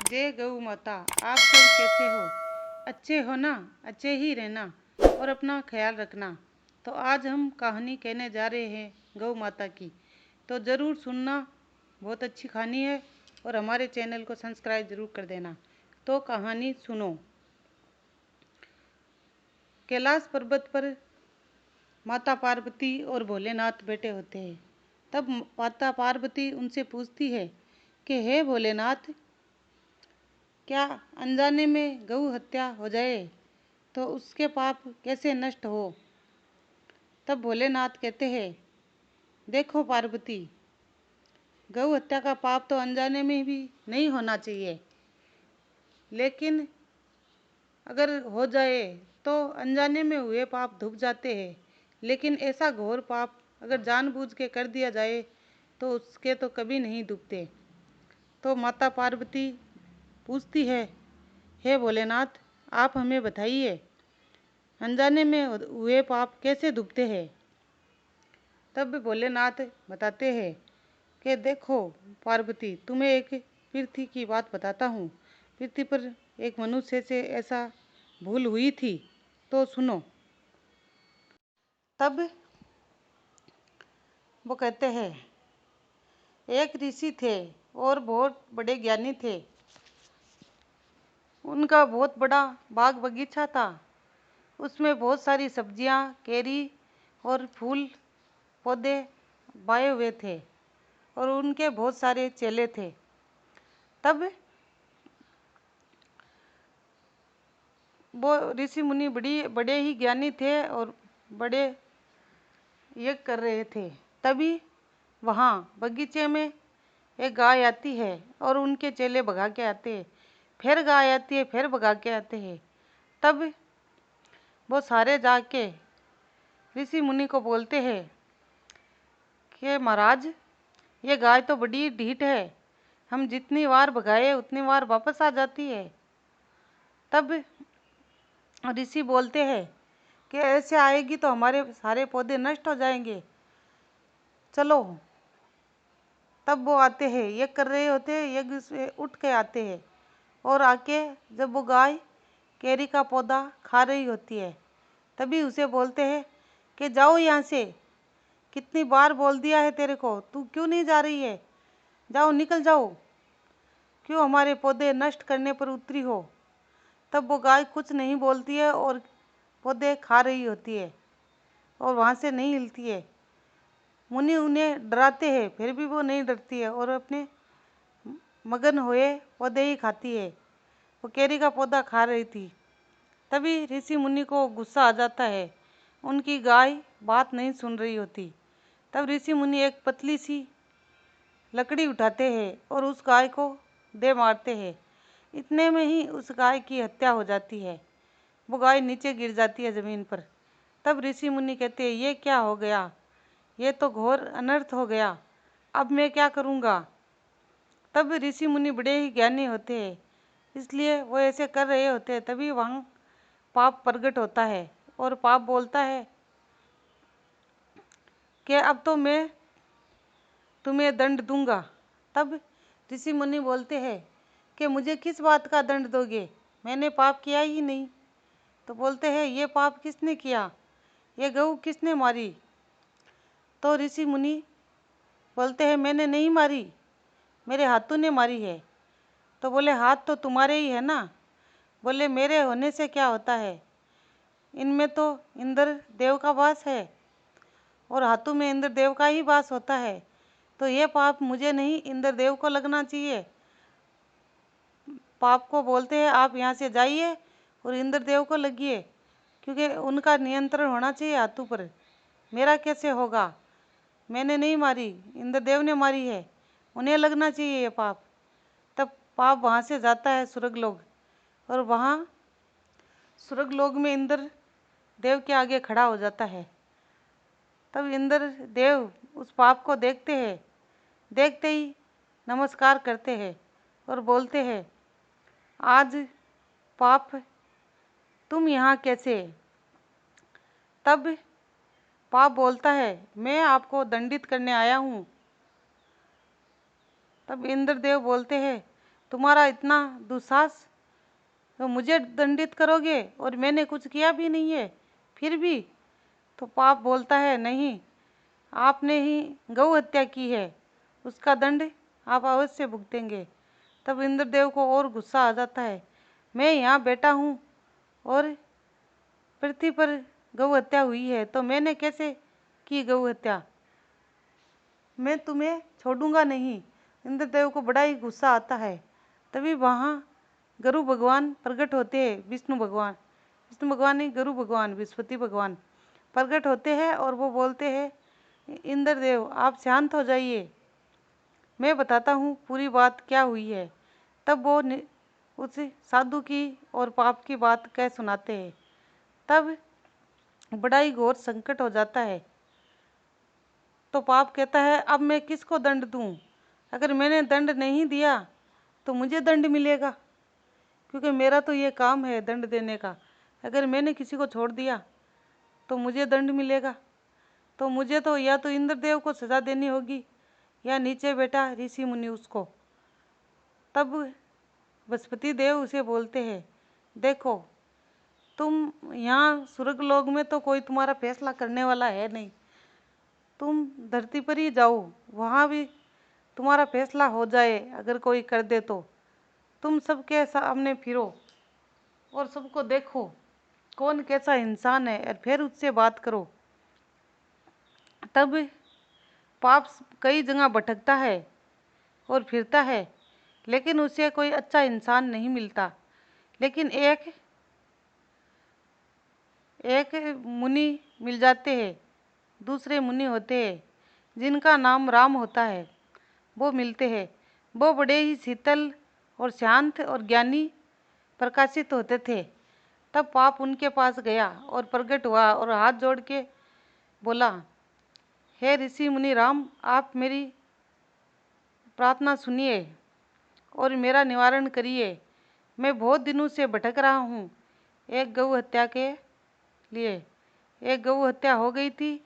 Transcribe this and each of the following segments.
जय गौ माता। आप सब कैसे हो? अच्छे हो ना? अच्छे ही रहना और अपना ख्याल रखना। तो आज हम कहानी कहने जा रहे हैं गौ माता की, तो ज़रूर सुनना। बहुत अच्छी कहानी है और हमारे चैनल को सब्सक्राइब ज़रूर कर देना। तो कहानी सुनो। कैलाश पर्वत पर माता पार्वती और भोलेनाथ बैठे होते हैं। तब माता पार्वती उनसे पूछती है कि हे भोलेनाथ, क्या अनजाने में गौ हत्या हो जाए तो उसके पाप कैसे नष्ट हो? तब भोलेनाथ कहते हैं, देखो पार्वती, गौ हत्या का पाप तो अनजाने में भी नहीं होना चाहिए, लेकिन अगर हो जाए तो अनजाने में हुए पाप धुप जाते हैं। लेकिन ऐसा घोर पाप अगर जानबूझ के कर दिया जाए तो उसके तो कभी नहीं धुपते। तो माता पार्वती पूछती है, हे भोलेनाथ, आप हमें बताइए, अनजाने में हुए पाप कैसे धुपते हैं? तब भोलेनाथ बताते हैं कि देखो पार्वती, तुम्हें एक पृथ्वी की बात बताता हूँ। पृथ्वी पर एक मनुष्य से ऐसा भूल हुई थी, तो सुनो। तब वो कहते हैं, एक ऋषि थे और बहुत बड़े ज्ञानी थे। उनका बहुत बड़ा बाग बगीचा था। उसमें बहुत सारी सब्जियां, केरी और फूल पौधे बाए हुए थे और उनके बहुत सारे चेले थे। तब वो ऋषि मुनि बड़े ही ज्ञानी थे और बड़े यज्ञ कर रहे थे। तभी वहाँ बगीचे में एक गाय आती है और उनके चेले भगा के आते हैं। फिर गाय आती है, फिर भगा के आते हैं। तब वो सारे जाके ऋषि मुनि को बोलते हैं कि महाराज, ये गाय तो बड़ी ढीठ है, हम जितनी बार भगाए उतनी बार वापस आ जाती है। तब ऋषि बोलते हैं कि ऐसे आएगी तो हमारे सारे पौधे नष्ट हो जाएंगे, चलो। तब वो आते हैं, यज्ञ कर रहे होते हैं, यज्ञ से उठ के आते हैं और आके जब वो गाय केरी का पौधा खा रही होती है, तभी उसे बोलते हैं कि जाओ यहाँ से, कितनी बार बोल दिया है तेरे को, तू क्यों नहीं जा रही है? जाओ, निकल जाओ, क्यों हमारे पौधे नष्ट करने पर उतरी हो? तब वो गाय कुछ नहीं बोलती है और पौधे खा रही होती है और वहाँ से नहीं हिलती है। मुनि उन्हें डराते हैं, फिर भी वो नहीं डरती है और अपने मगन हुए पौधे ही खाती है। वो केरी का पौधा खा रही थी। तभी ऋषि मुनि को गुस्सा आ जाता है, उनकी गाय बात नहीं सुन रही होती। तब ऋषि मुनि एक पतली सी लकड़ी उठाते हैं और उस गाय को दे मारते हैं। इतने में ही उस गाय की हत्या हो जाती है। वो गाय नीचे गिर जाती है ज़मीन पर। तब ऋषि मुनि कहते हैं, ये क्या हो गया? ये तो घोर अनर्थ हो गया, अब मैं क्या करूँगा? तब ऋषि मुनि बड़े ही ज्ञानी होते हैं, इसलिए वो ऐसे कर रहे होते हैं। तभी वहाँ पाप प्रकट होता है और पाप बोलता है कि अब तो मैं तुम्हें दंड दूंगा। तब ऋषि मुनि बोलते हैं कि मुझे किस बात का दंड दोगे? मैंने पाप किया ही नहीं। तो बोलते हैं, ये पाप किसने किया? ये गऊ किसने मारी? तो ऋषि मुनि बोलते हैं, मैंने नहीं मारी, मेरे हाथों ने मारी है। तो बोले, हाथ तो तुम्हारे ही है ना? बोले, मेरे होने से क्या होता है, इनमें तो इंद्र देव का वास है और हाथों में इंद्र देव का ही वास होता है। तो ये पाप मुझे नहीं, इंद्र देव को लगना चाहिए। पाप को बोलते हैं, आप यहाँ से जाइए और इंद्र देव को लगिए, क्योंकि उनका नियंत्रण होना चाहिए हाथों पर। मेरा कैसे होगा? मैंने नहीं मारी, इंद्र देव ने मारी है, उन्हें लगना चाहिए ये पाप। तब पाप वहाँ से जाता है स्वर्ग लोग और वहाँ स्वर्ग लोग में इंद्र देव के आगे खड़ा हो जाता है। तब इंद्र देव उस पाप को देखते हैं, देखते ही नमस्कार करते हैं और बोलते हैं, आज पाप तुम यहाँ कैसे? तब पाप बोलता है, मैं आपको दंडित करने आया हूँ। तब इंद्रदेव बोलते हैं, तुम्हारा इतना दुस्साहस, तो मुझे दंडित करोगे और मैंने कुछ किया भी नहीं है फिर भी। तो पाप बोलता है, नहीं, आपने ही गौ हत्या की है, उसका दंड आप अवश्य भुगतेंगे। तब इंद्रदेव को और गुस्सा आ जाता है, मैं यहाँ बैठा हूँ और पृथ्वी पर गौ हत्या हुई है, तो मैंने कैसे की गौ हत्या, मैं तुम्हें छोड़ूंगा नहीं। इंद्रदेव को बड़ा ही गुस्सा आता है। तभी वहाँ गुरु भगवान प्रकट होते हैं, विष्णु भगवान नहीं, गुरु भगवान बृहस्पति भगवान प्रकट होते हैं और वो बोलते हैं, इंद्रदेव आप शांत हो जाइए, मैं बताता हूँ पूरी बात क्या हुई है। तब वो उस साधु की और पाप की बात कह सुनाते हैं। तब बड़ा ही घोर संकट हो जाता है। तो पाप कहता है, अब मैं किसको दंड दूं? अगर मैंने दंड नहीं दिया तो मुझे दंड मिलेगा, क्योंकि मेरा तो ये काम है दंड देने का। अगर मैंने किसी को छोड़ दिया तो मुझे दंड मिलेगा। तो मुझे तो या तो इंद्रदेव को सजा देनी होगी या नीचे बैठा ऋषि मुनि उसको। तब बृहस्पति देव उसे बोलते हैं, देखो तुम यहाँ स्वर्गलोक में तो कोई तुम्हारा फैसला करने वाला है नहीं, तुम धरती पर ही जाओ, वहाँ भी तुम्हारा फैसला हो जाए। अगर कोई कर दे तो तुम सबके सामने फिरो और सबको देखो कौन कैसा इंसान है, और फिर उससे बात करो। तब पाप कई जगह भटकता है और फिरता है, लेकिन उसे कोई अच्छा इंसान नहीं मिलता। लेकिन एक मुनि मिल जाते हैं, दूसरे मुनि होते हैं जिनका नाम राम होता है, वो मिलते हैं। वो बड़े ही शीतल और शांत और ज्ञानी प्रकाशित होते थे। तब पाप उनके पास गया और प्रकट हुआ और हाथ जोड़ के बोला, हे ऋषि मुनि राम, आप मेरी प्रार्थना सुनिए और मेरा निवारण करिए। मैं बहुत दिनों से भटक रहा हूँ एक गौ हत्या के लिए। एक गौ हत्या हो गई थी,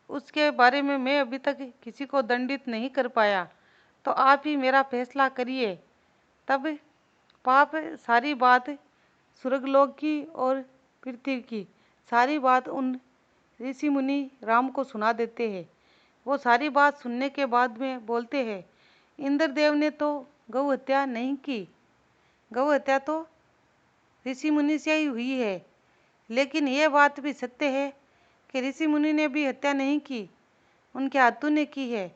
उसके बारे में मैं अभी तक किसी को दंडित नहीं कर पाया, तो आप ही मेरा फैसला करिए। तब पाप सारी बात स्वर्गलोक की और पृथ्वी की सारी बात उन ऋषि मुनि राम को सुना देते हैं। वो सारी बात सुनने के बाद में बोलते हैं, इंद्रदेव ने तो गौ हत्या नहीं की, गौ हत्या तो ऋषि मुनि से ही हुई है। लेकिन ये बात भी सत्य है कि ऋषि मुनि ने भी हत्या नहीं की, उनके हाथों ने की है,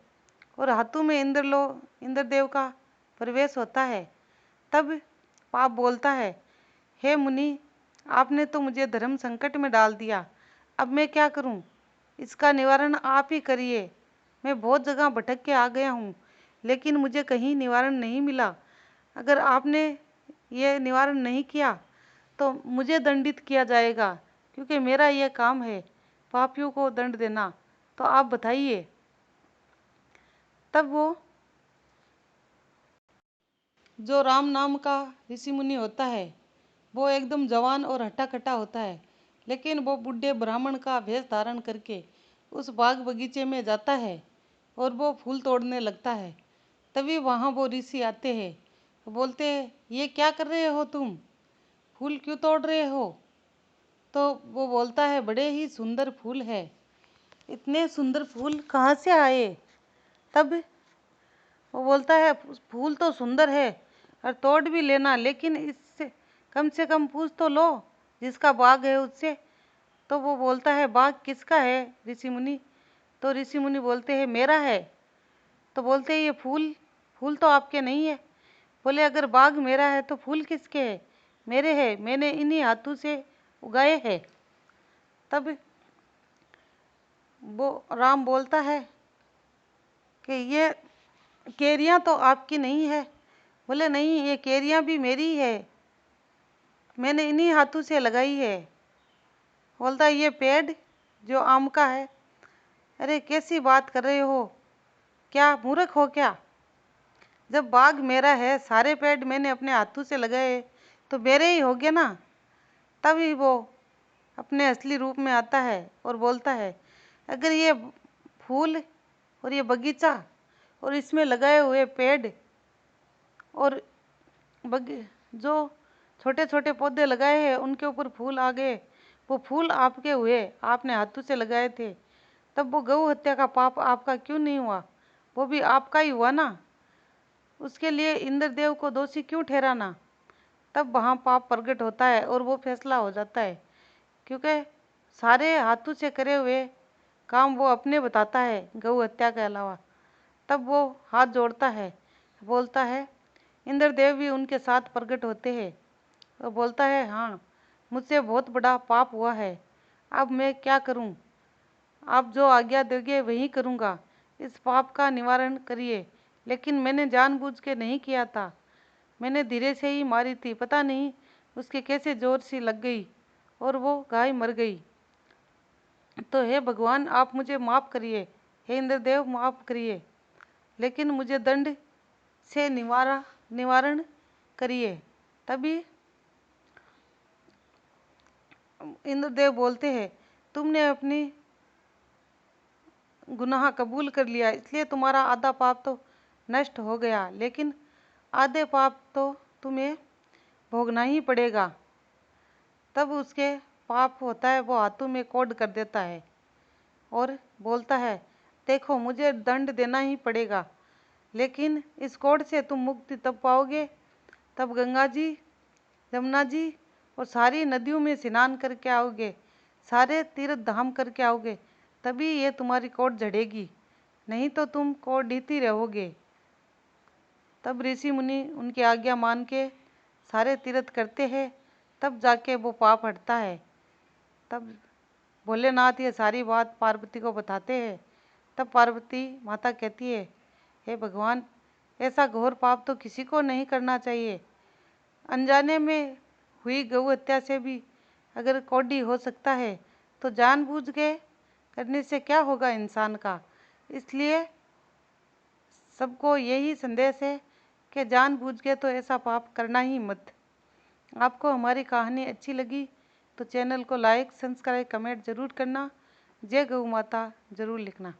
और हाथों में इंद्रदेव का प्रवेश होता है। तब पाप बोलता है, हे मुनि, आपने तो मुझे धर्म संकट में डाल दिया, अब मैं क्या करूं? इसका निवारण आप ही करिए। मैं बहुत जगह भटक के आ गया हूं, लेकिन मुझे कहीं निवारण नहीं मिला। अगर आपने ये निवारण नहीं किया तो मुझे दंडित किया जाएगा, क्योंकि मेरा ये काम है पापियों को दंड देना। तो आप बताइए। तब वो जो राम नाम का ऋषि मुनि होता है, वो एकदम जवान और हट्टा कट्टा होता है, लेकिन वो बूढ़े ब्राह्मण का वेश धारण करके उस बाग बगीचे में जाता है और वो फूल तोड़ने लगता है। तभी वहाँ वो ऋषि आते हैं, बोलते हैं, ये क्या कर रहे हो तुम, फूल क्यों तोड़ रहे हो? तो वो बोलता है, बड़े ही सुंदर फूल है, इतने सुंदर फूल कहाँ से आए? तब वो बोलता है, फूल तो सुंदर है और तोड़ भी लेना, लेकिन इससे कम से कम पूछ तो लो जिसका बाग है उससे। तो वो बोलता है, बाग किसका है ऋषि मुनि? तो ऋषि मुनि बोलते हैं, मेरा है। तो बोलते हैं, ये फूल तो आपके नहीं है। बोले, अगर बाग मेरा है तो फूल किसके है? मेरे है, मैंने इन्हीं हाथों से उगाए हैं। तब वो राम बोलता है कि ये केरियां तो आपकी नहीं है। बोले, नहीं, ये केरियां भी मेरी है, मैंने इन्हीं हाथों से लगाई है। बोलता है, ये पेड़ जो आम का है। अरे कैसी बात कर रहे हो, क्या मूर्ख हो क्या? जब बाग मेरा है, सारे पेड़ मैंने अपने हाथों से लगाए, तो मेरे ही हो गए ना। तभी वो अपने असली रूप में आता है और बोलता है, अगर ये फूल और ये बगीचा और इसमें लगाए हुए पेड़ और जो छोटे छोटे पौधे लगाए हैं उनके ऊपर फूल आ गए, वो फूल आपके हुए, आपने हाथों से लगाए थे, तब वो गौ हत्या का पाप आपका क्यों नहीं हुआ? वो भी आपका ही हुआ ना। उसके लिए इंद्रदेव को दोषी क्यों ठहराना? तब वहाँ पाप प्रकट होता है और वो फैसला हो जाता है, क्योंकि सारे हाथों से करे हुए काम वो अपने बताता है गौ हत्या के अलावा। तब वो हाथ जोड़ता है, बोलता है, इंद्रदेव भी उनके साथ प्रकट होते हैं। वो बोलता है, हाँ मुझसे बहुत बड़ा पाप हुआ है, अब मैं क्या करूं? आप जो आज्ञा दोगे वही करूंगा, इस पाप का निवारण करिए। लेकिन मैंने जानबूझ के नहीं किया था, मैंने धीरे से ही मारी थी, पता नहीं उसके कैसे जोर सी लग गई और वो गाय मर गई। तो हे भगवान आप मुझे माफ़ करिए, हे इंद्रदेव माफ़ करिए, लेकिन मुझे दंड से निवारण करिए। तभी इंद्रदेव बोलते हैं, तुमने अपनी गुनाह कबूल कर लिया, इसलिए तुम्हारा आधा पाप तो नष्ट हो गया, लेकिन आधे पाप तो तुम्हें भोगना ही पड़ेगा। तब उसके पाप होता है, वो हाथों में कोड कर देता है और बोलता है, देखो मुझे दंड देना ही पड़ेगा, लेकिन इस कोड से तुम मुक्ति तब पाओगे तब गंगा जी, यमुना जी और सारी नदियों में स्नान करके आओगे, सारे तीर्थ धाम करके आओगे, तभी ये तुम्हारी कोड झड़ेगी, नहीं तो तुम कोड ढीती रहोगे। तब ऋषि मुनि उनकी आज्ञा मान के सारे तीर्थ करते हैं, तब जाके वो पाप हटता है। तब भोलेनाथ ये सारी बात पार्वती को बताते हैं। तब पार्वती माता कहती है, हे भगवान ऐसा घोर पाप तो किसी को नहीं करना चाहिए। अनजाने में हुई गौ हत्या से भी अगर कौड़ी हो सकता है तो जानबूझ के करने से क्या होगा इंसान का। इसलिए सबको यही संदेश है कि जानबूझ के तो ऐसा पाप करना ही मत। आपको हमारी कहानी अच्छी लगी तो चैनल को लाइक, सब्सक्राइब, कमेंट ज़रूर करना। जय गौ माता ज़रूर लिखना।